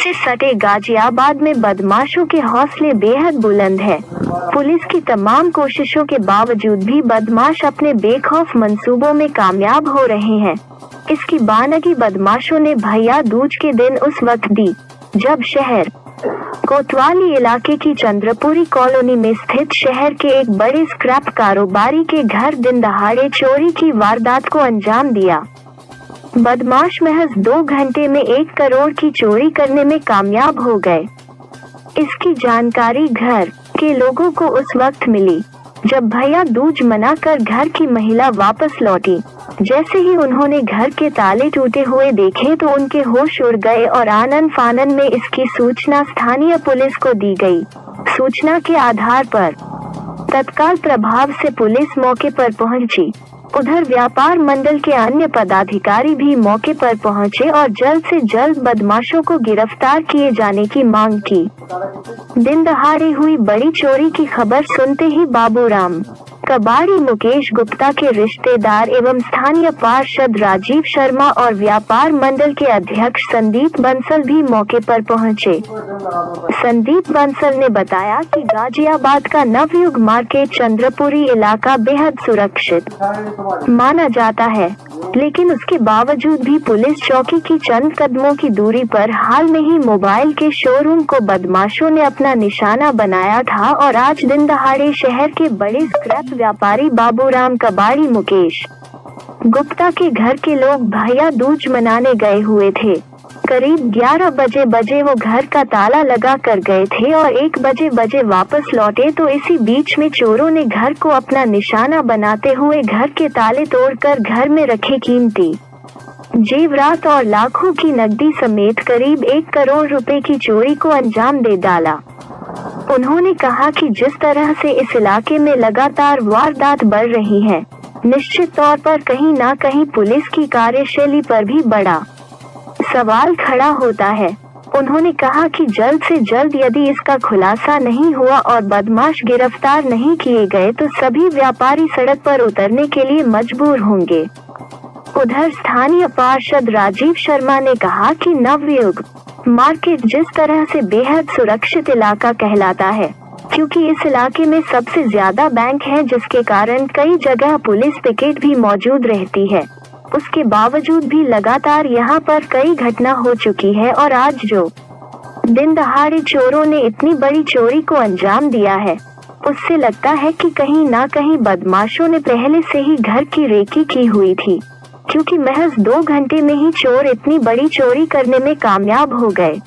से सटे गाजियाबाद में बदमाशों के हौसले बेहद बुलंद है। पुलिस की तमाम कोशिशों के बावजूद भी बदमाश अपने बेखौफ मंसूबों में कामयाब हो रहे हैं। इसकी बानगी बदमाशों ने भैया दूज के दिन उस वक्त दी जब शहर कोतवाली इलाके की चंद्रपुरी कॉलोनी में स्थित शहर के एक बड़े स्क्रैप कारोबारी के घर दिन दहाड़े चोरी की वारदात को अंजाम दिया। बदमाश महज 2 घंटे में 1 करोड़ की चोरी करने में कामयाब हो गए। इसकी जानकारी घर के लोगों को उस वक्त मिली जब भैया दूज मनाकर घर की महिला वापस लौटी। जैसे ही उन्होंने घर के ताले टूटे हुए देखे तो उनके होश उड़ गए और आनन फानन में इसकी सूचना स्थानीय पुलिस को दी गई। सूचना के आधार पर तत्काल प्रभाव से पुलिस मौके पर पहुंची। उधर व्यापार मंडल के अन्य पदाधिकारी भी मौके पर पहुंचे और जल्द से जल्द बदमाशों को गिरफ्तार किए जाने की मांग की। दिन दहाड़े हुई बड़ी चोरी की खबर सुनते ही बाबूराम कबाड़ी मुकेश गुप्ता के रिश्तेदार एवं स्थानीय पार्षद राजीव शर्मा और व्यापार मंडल के अध्यक्ष संदीप बंसल भी मौके पर पहुंचे। संदीप बंसल ने बताया कि गाजियाबाद का नवयुग मार्केट चंद्रपुरी इलाका बेहद सुरक्षित माना जाता है, लेकिन उसके बावजूद भी पुलिस चौकी की चंद कदमों की दूरी पर हाल में ही मोबाइल के शोरूम को बदमाशों ने अपना निशाना बनाया था और आज दिन दहाड़े शहर के बड़े स्क्रैप व्यापारी बाबूराम कबाड़ी मुकेश गुप्ता के घर के लोग भैया दूज मनाने गए हुए थे। करीब 11 बजे वो घर का ताला लगा कर गए थे और 1 बजे वापस लौटे तो इसी बीच में चोरों ने घर को अपना निशाना बनाते हुए घर के ताले तोड़कर घर में रखे कीमती जेवरात और लाखों की नकदी समेत करीब 1 करोड़ रुपए की चोरी को अंजाम दे डाला। उन्होंने कहा कि जिस तरह से इस इलाके में लगातार वारदात बढ़ रही है, निश्चित तौर पर कहीं ना कहीं पुलिस की कार्यशैली पर भी बड़ा सवाल खड़ा होता है। उन्होंने कहा कि जल्द से जल्द यदि इसका खुलासा नहीं हुआ और बदमाश गिरफ्तार नहीं किए गए तो सभी व्यापारी सड़क पर उतरने के लिए मजबूर होंगे। उधर स्थानीय पार्षद राजीव शर्मा ने कहा कि नवयुग मार्केट जिस तरह से बेहद सुरक्षित इलाका कहलाता है, क्योंकि इस इलाके में सबसे ज्यादा बैंक हैं, जिसके कारण कई जगह पुलिस पिकेट भी मौजूद रहती है। उसके बावजूद भी लगातार यहाँ पर कई घटना हो चुकी है और आज जो दिन दहाड़े चोरों ने इतनी बड़ी चोरी को अंजाम दिया है, उससे लगता है कि कहीं ना कहीं बदमाशों ने पहले से ही घर की रेकी की हुई थी, क्योंकि महज 2 घंटे में ही चोर इतनी बड़ी चोरी करने में कामयाब हो गए।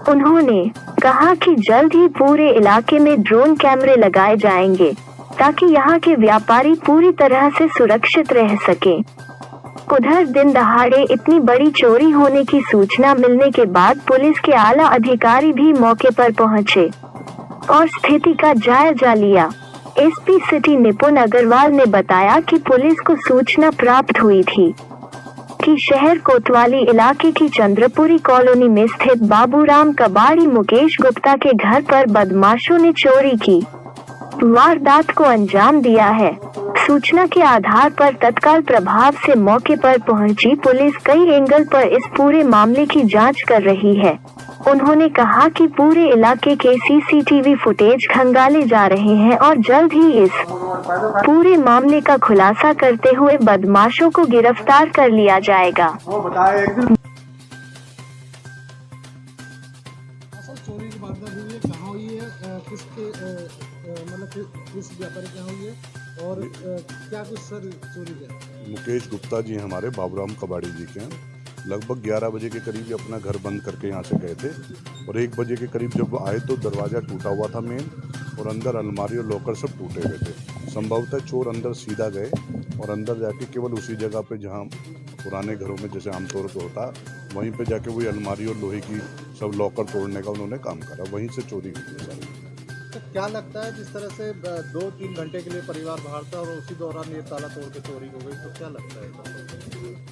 उन्होंने कहा कि जल्द ही पूरे इलाके में ड्रोन कैमरे लगाए जाएंगे ताकि यहाँ के व्यापारी पूरी तरह से सुरक्षित रह सके। उधर दिन दहाड़े इतनी बड़ी चोरी होने की सूचना मिलने के बाद पुलिस के आला अधिकारी भी मौके पर पहुंचे और स्थिति का जायजा लिया। एसपी सिटी निपुण अग्रवाल ने बताया कि पुलिस को सूचना प्राप्त हुई थी कि शहर कोतवाली इलाके की चंद्रपुरी कॉलोनी में स्थित बाबूराम कबाड़ी मुकेश गुप्ता के घर पर बदमाशों ने चोरी की वारदात को अंजाम दिया है। सूचना के आधार पर तत्काल प्रभाव से मौके पर पहुंची पुलिस कई एंगल पर इस पूरे मामले की जांच कर रही है। उन्होंने कहा कि पूरे इलाके के सीसीटीवी फुटेज खंगाले जा रहे हैं और जल्द ही इस पूरे मामले का खुलासा करते हुए बदमाशों को गिरफ्तार कर लिया जाएगा। चोरी की वारदात हुई है, कहाँ हुई है, किसके मतलब किस व्यापारी कहाँ हुई है और क्या कुछ सर चोरी है? मुकेश गुप्ता जी हमारे बाबूराम कबाड़ी जी के हैं। लगभग 11 बजे के करीब ये अपना घर बंद करके यहाँ से गए थे और 1 बजे के करीब जब आए तो दरवाज़ा टूटा हुआ था मेन और अंदर अलमारी और लॉकर सब टूटे हुए थे। संभवतः चोर अंदर सीधा गए और अंदर जाके केवल उसी जगह पे जहाँ पुराने घरों में जैसे आमतौर पर होता, वहीं पे जाके वही अलमारी और लोहे की सब लॉकर तोड़ने का उन्होंने काम करा, वहीं से चोरी की सारी। तो क्या लगता है जिस तरह से 2-3 घंटे के लिए परिवार बाहर था और उसी दौरान ये ताला तोड़ के चोरी हो गई, तो क्या लगता है?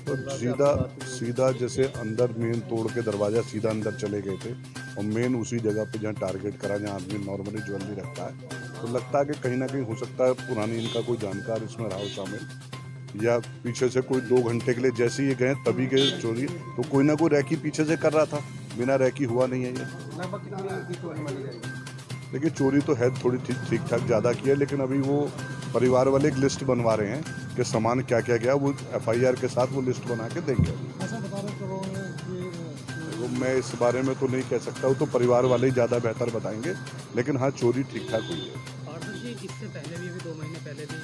तो सीधा जैसे अंदर मेन तोड़ के दरवाज़ा सीधा अंदर चले गए थे और मेन उसी जगह पे जहाँ टारगेट करा जहाँ आदमी नॉर्मली ज्वेलरी रखता है, तो लगता है कि कहीं ना कहीं हो सकता है पुरानी इनका कोई जानकार इसमें रहा हो शामिल, या पीछे से कोई 2 घंटे के लिए जैसे ये गए तभी गए चोरी, तो कोई ना कोई रैकी पीछे से कर रहा था बिना रैकी हुआ नहीं है ये। लगभग कितनी की चोरी मानी जाएगी? देखिए चोरी तो है थोड़ी ठीक ठाक ज़्यादा की है, लेकिन अभी वो परिवार वाले एक लिस्ट बनवा रहे हैं कि सामान क्या क्या गया, वो FIR के साथ वो लिस्ट बना के देंगे। ऐसा बता रहे करोड़ में कि तो मैं इस बारे में तो नहीं कह सकता हूँ, तो परिवार वाले ही ज़्यादा बेहतर बताएंगे, लेकिन हाँ चोरी ठीक ठाक हुई है। पार्षद जी, इससे पहले भी 2 महीने पहले भी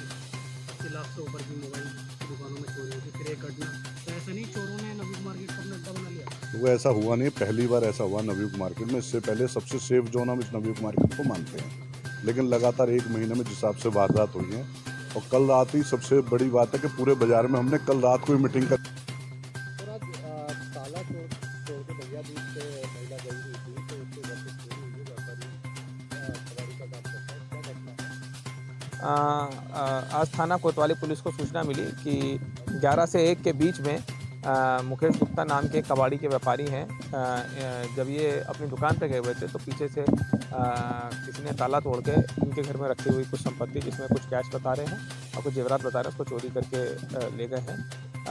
80 लाख से ऊपर की मोबाइल दुकानों में चोरी हुई थी, फिर एक घटना। तो ऐसा नहीं चोरों ने नवीन मार्केट को अपना अड्डा बना लिया? तो वो ऐसा हुआ नहीं, पहली बार ऐसा हुआ नवयुग मार्केट में। इससे पहले सबसे सेफ जोन हम इस नवयुग मार्केट को मानते हैं, लेकिन लगातार 1 महीने में जिस हिसाब से वारदात हुई है, और कल रात ही सबसे बड़ी बात है कि पूरे बाजार में हमने कल रात को ही मीटिंग कर ताला तोड़ के भैया दूध से महिला गई हुई थी, तो उसके घर से चोरी हुई है, व्यापारी कबाड़ी का काम करता है, क्या घटना है? आज थाना कोतवाली पुलिस को सूचना मिली कि 11 से 1 के बीच में मुकेश गुप्ता नाम के कबाड़ी के व्यापारी हैं। जब ये अपनी दुकान पे गए हुए थे तो पीछे से किसी ने ताला तोड़ के इनके घर में रखी हुई कुछ संपत्ति, जिसमें कुछ कैश बता रहे हैं और कुछ जेवरात बता रहे हैं, उसको चोरी करके ले गए हैं।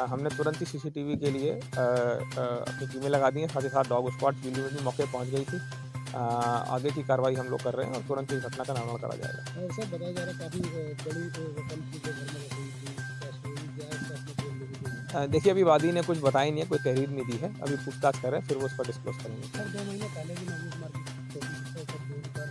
हमने तुरंत ही CCTV के लिए अपनी टीमें लगा दी हैं, साथ ही साथ डॉग स्क्वाड फील्ड में भी मौके पहुँच गई थी। आगे की कार्रवाई हम लोग कर रहे हैं और तुरंत इस घटना का नामकरण करा जाएगा। और सर बताया जा रहा है काफ़ी बड़ी रकम की जो घर में रखी थी, कैश हुई, क्या इसका अपने जेल में भी? देखिए अभी वादी ने कुछ बताई नहीं है, कोई तहरीर नहीं दी है, अभी पूछताछ करें फिर वो उस पर डिस्क्लोज करेंगे। सर 2 महीने पहले भी नवीन मार्केट चोरी पर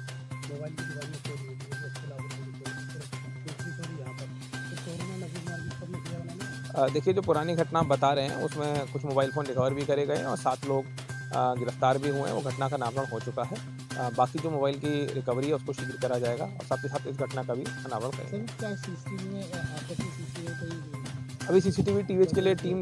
मोबाइल की दुकान में चोरी हुई थी, इसके अलावा दूसरी चोरी यहाँ पर, तो चोरों ने नवीन मार्केट पर किया बनाना? देखिए जो पुरानी घटना आप बता रहे हैं उसमें कुछ मोबाइल फ़ोन रिकवर भी करे गए हैं और 7 लोग गिरफ्तार भी हुए हैं। वो घटना का नामकरण हो चुका है। बाकी जो मोबाइल की रिकवरी है उसको शीघ्र करा जाएगा और साथ ही साथ इस घटना का भी अनावरण करेंगे। सर क्या CCTV में आपस में CCTV कोई अभी CCTV टीवीज के लिए टीम